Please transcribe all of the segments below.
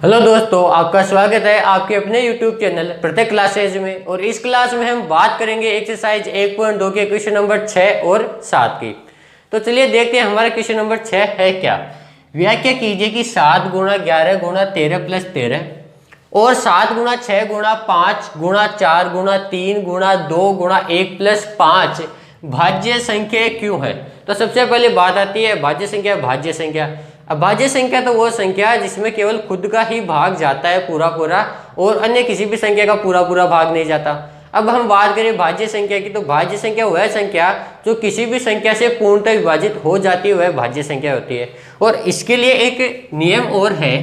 Hello दोस्तों, आपका स्वागत है आपके अपने YouTube चैनल प्रत्येक क्लासेज में। और इस क्लास में हम बात करेंगे एक्सरसाइज 1.2 के क्वेश्चन नंबर 6 और 7 की। तो चलिए देखते हैं हमारा क्वेश्चन नंबर 6 है क्या। व्याख्या कीजिए कि 7 गुणा 11 गुणा 13 प्लस 13 और 7 गुणा 6 गुणा 5 गुणा 4 गुणा 3 गुणा 2 गुणा 1 प्लस 5 भाज्य संख्या क्यों है। तो सबसे पहले बात आती है भाज्य संख्या। भाज्य संख्या, अब भाज्य संख्या तो वो संख्या है जिसमें केवल खुद का ही भाग जाता है पूरा पूरा, और अन्य किसी भी संख्या का पूरा पूरा भाग नहीं जाता। अब हम बात करें भाज्य संख्या की, तो भाज्य संख्या वह संख्या जो किसी भी संख्या से पूर्णतः विभाजित हो जाती है, वह भाज्य संख्या होती है। और इसके लिए एक नियम और है,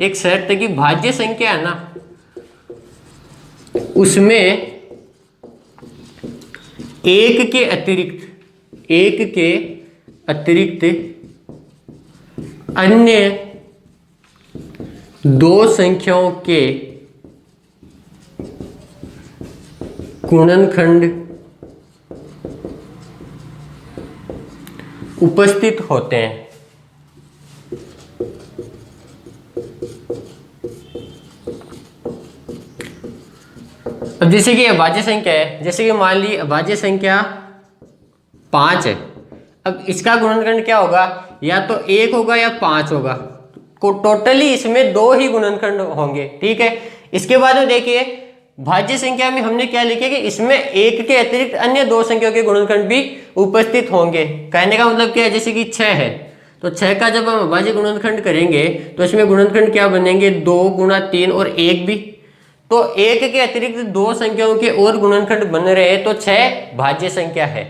एक शर्त है कि भाज्य संख्या है ना, उसमें एक के अतिरिक्त अन्य दो संख्याओं के गुणनखंड उपस्थित होते हैं। अब जैसे कि अभाज्य संख्या है, जैसे कि मान ली अभाज्य संख्या 5 है। अब इसका गुणनखंड क्या होगा, या तो 1 होगा या 5 होगा। टोटली इसमें 2 ही गुणनखंड होंगे, ठीक है। इसके बाद में देखिए भाज्य संख्या में हमने क्या लिखे कि इसमें 1 के अतिरिक्त अन्य 2 संख्याओं के गुणनखंड भी उपस्थित होंगे। कहने का मतलब क्या है, जैसे कि 6 है तो 6 का जब हम अभाज्य गुणनखंड करेंगे तो इसमें गुणनखंड क्या बनेंगे, 2 गुणा 3 और 1 भी। तो 1 के अतिरिक्त 2 संख्याओं के और गुणनखंड बन रहे हैं, तो 6 भाज्य संख्या है।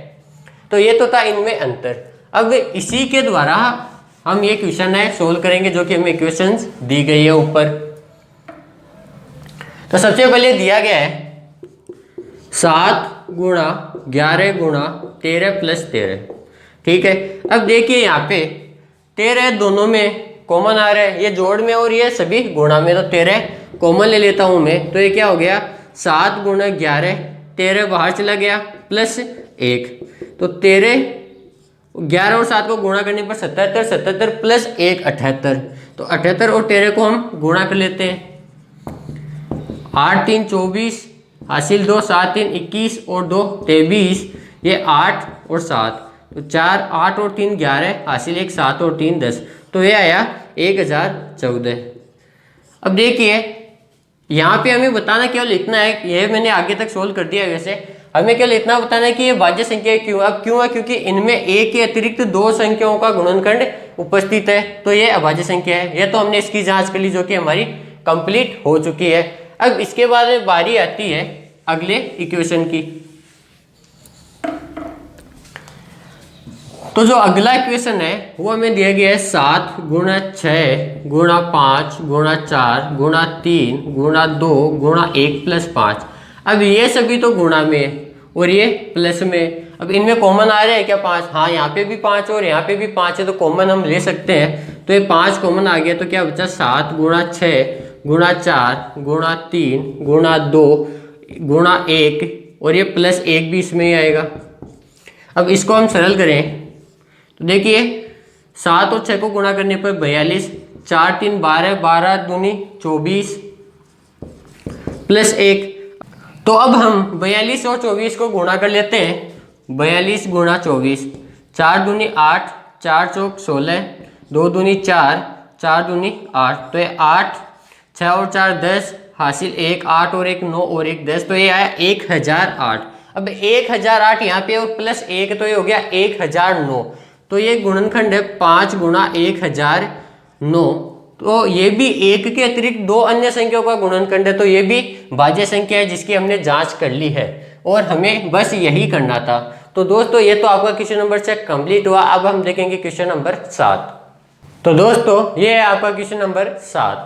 तो ये तो था इनमें अंतर। अब इसी के द्वारा हम ये क्वेश्चन है सोल्व करेंगे, जो कि हमें इक्वेशंस दी गई है ऊपर। तो सबसे पहले दिया गया है 7 गुणा 11 गुणा 13 प्लस 13, ठीक है। अब देखिए यहाँ पे 13 दोनों में कॉमन आ रहा है, ये जोड़ में और ये सभी गुणा में, तो 13 कॉमन ले लेता हूं मैं। तो ये क्या हो गया, 7 गुणा 11, 13 बाहर चला गया प्लस 1, तो 13 11 और 7 को गुणा करने पर 77, 77 प्लस 1 78। तो 78 और 13 को हम गुणा कर लेते हैं। 8 3 24 हासिल 2, 7 3 21 और 2 23, ये 8 और 7, तो 4 8 और 3 11 हासिल 1 7 और 3 10, तो ये आया 1014। अब देखिए यहाँ पे हमें बताना केवल इतना है, ये मैंने आगे तक सोल्व कर दिया। वैसे हमें केवल इतना बताना है कि ये भाज्य संख्या क्यों। अब क्यों है, क्योंकि इनमें एक के अतिरिक्त 2 संख्याओं का गुणनखंड उपस्थित है, तो ये अभाज्य संख्या है। ये तो हमने इसकी जांच कर ली, जो कि हमारी कंप्लीट हो चुकी है। अब इसके बाद में बारी आती है अगले इक्वेशन की। तो जो अगला इक्वेशन है वो हमें दिया गया है 7 गुणा 6 गुणा 5 गुणा 4 गुणा 3 गुणा 2 गुणा 1 प्लस 5। अब ये सभी तो गुणा में और ये प्लस में। अब इनमें कॉमन आ रहा है क्या, 5। हाँ, यहाँ पे भी 5 और यहाँ पे भी 5 है, तो कॉमन हम ले सकते हैं। तो ये 5 कॉमन आ गया, तो क्या बचा 7 गुणा 6 गुणा 4 गुणा 3 गुणा 2 गुणा 1, और ये प्लस 1 भी इसमें ही आएगा। अब इसको हम सरल करें तो देखिए 7 और 6 को गुणा करने पर 42, 4 3 12, 12 दूनी 24 प्लस 1। तो अब हम 42 और 24 को गुणा कर लेते हैं। 42 गुणा 24, 4 दूनी 8, 4 चौक 16, 2 दूनी 4, 4 दूनी 8, तो ये 8, 6 और 4 10 हासिल 1 8 और 1 9 और 1 10, तो ये आया 1008। अब 1008 यहाँ पे और प्लस 1, तो ये हो गया 1009। तो ये गुणनखंड है 5 गुणा 1009। तो ये भी एक के अतिरिक्त 2 अन्य संख्याओं का गुणनखंड है, तो ये भी भाज्य संख्या है जिसकी हमने जांच कर ली है, और हमें बस यही करना था। तो दोस्तों ये तो आपका क्वेश्चन नंबर 6 कंप्लीट हुआ। अब हम देखेंगे क्वेश्चन नंबर 7। तो दोस्तों ये है आपका क्वेश्चन नंबर 7,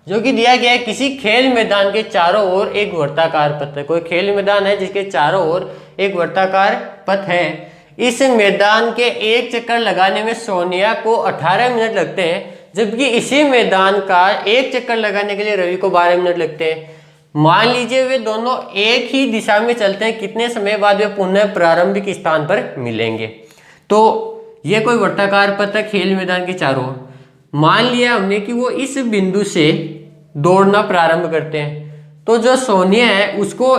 जो कि दिया गया है किसी खेल मैदान के चारों ओर एक वर्ताकार पथ है। कोई खेल मैदान है जिसके चारों ओर एक वर्ताकार पथ है। इस मैदान के एक चक्कर लगाने में सोनिया को 18 मिनट लगते हैं, जबकि इसी मैदान का एक चक्कर लगाने के लिए रवि को 12 मिनट लगते हैं। मान लीजिए वे दोनों एक ही दिशा में चलते हैं, कितने समय बाद वे पुनः प्रारंभिक स्थान पर मिलेंगे। तो ये कोई वर्ताकार पथ है खेल मैदान के चारों ओर। मान लिया हमने कि वो इस बिंदु से दौड़ना प्रारंभ करते हैं। तो जो सोनिया है उसको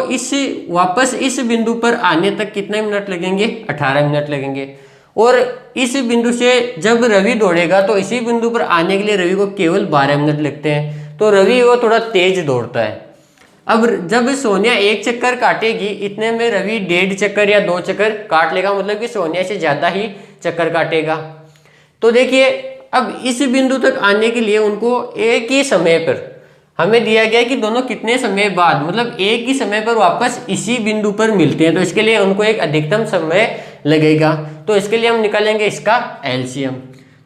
वापस इस बिंदु पर आने तक कितने मिनट लगेंगे? 18 मिनट लगेंगे। और इस बिंदु से जब रवि दौड़ेगा तो इसी बिंदु पर आने के लिए रवि को केवल 12 मिनट लगते हैं। तो रवि वो थोड़ा तेज दौड़ता है। अब जब सोनिया एक चक्कर काटेगी, इतने में रवि 1.5 चक्कर या 2 चक्कर काट लेगा, मतलब कि सोनिया से ज्यादा ही चक्कर काटेगा। तो देखिए, अब इस बिंदु तक आने के लिए उनको एक ही समय पर हमें दिया गया कि दोनों कितने समय बाद, मतलब एक ही समय पर वापस इसी बिंदु पर मिलते हैं। तो इसके लिए उनको एक अधिकतम समय लगेगा। तो इसके लिए हम निकालेंगे इसका एलसीएम।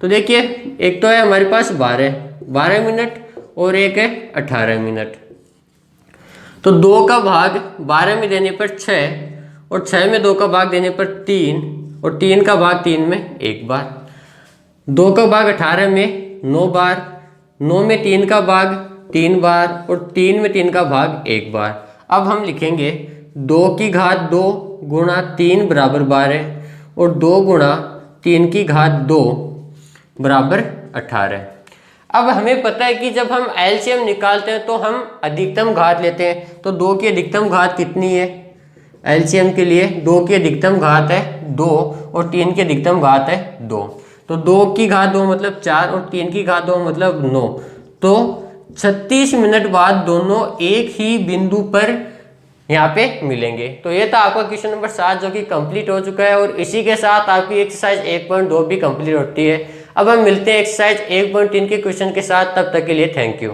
तो देखिए, एक तो है हमारे पास 12 मिनट और एक है 18 मिनट। तो 2 का भाग 12 में देने पर 6 और 6 में 2 का भाग देने पर 3 और 3 का भाग 3 में 1 बार। 2 का भाग 18 में 9 बार, 9 में 3 का भाग 3 बार और 3 में 3 का भाग 1 बार। अब हम लिखेंगे 2 की घात 2 गुणा 3 बराबर 12 और 2 गुणा 3 की घात 2 बराबर 18। अब हमें पता है कि जब हम एलसीएम निकालते हैं तो हम अधिकतम घात लेते हैं। तो 2 की अधिकतम घात कितनी है? एलसीएम के लिए 2 की अधिकतम घात है 2 और 3 की अधिकतम घात है 2। तो 2 की घात 2 मतलब 4 और 3 की घात 2 मतलब 9। तो 36 मिनट बाद दोनों एक ही बिंदु पर यहाँ पे मिलेंगे। तो ये था आपका क्वेश्चन नंबर 7 जो कि कंप्लीट हो चुका है। और इसी के साथ आपकी एक्सरसाइज 1.2 भी कंप्लीट होती है। अब हम मिलते हैं एक्सरसाइज 1.3 के क्वेश्चन के साथ। तब तक के लिए थैंक यू।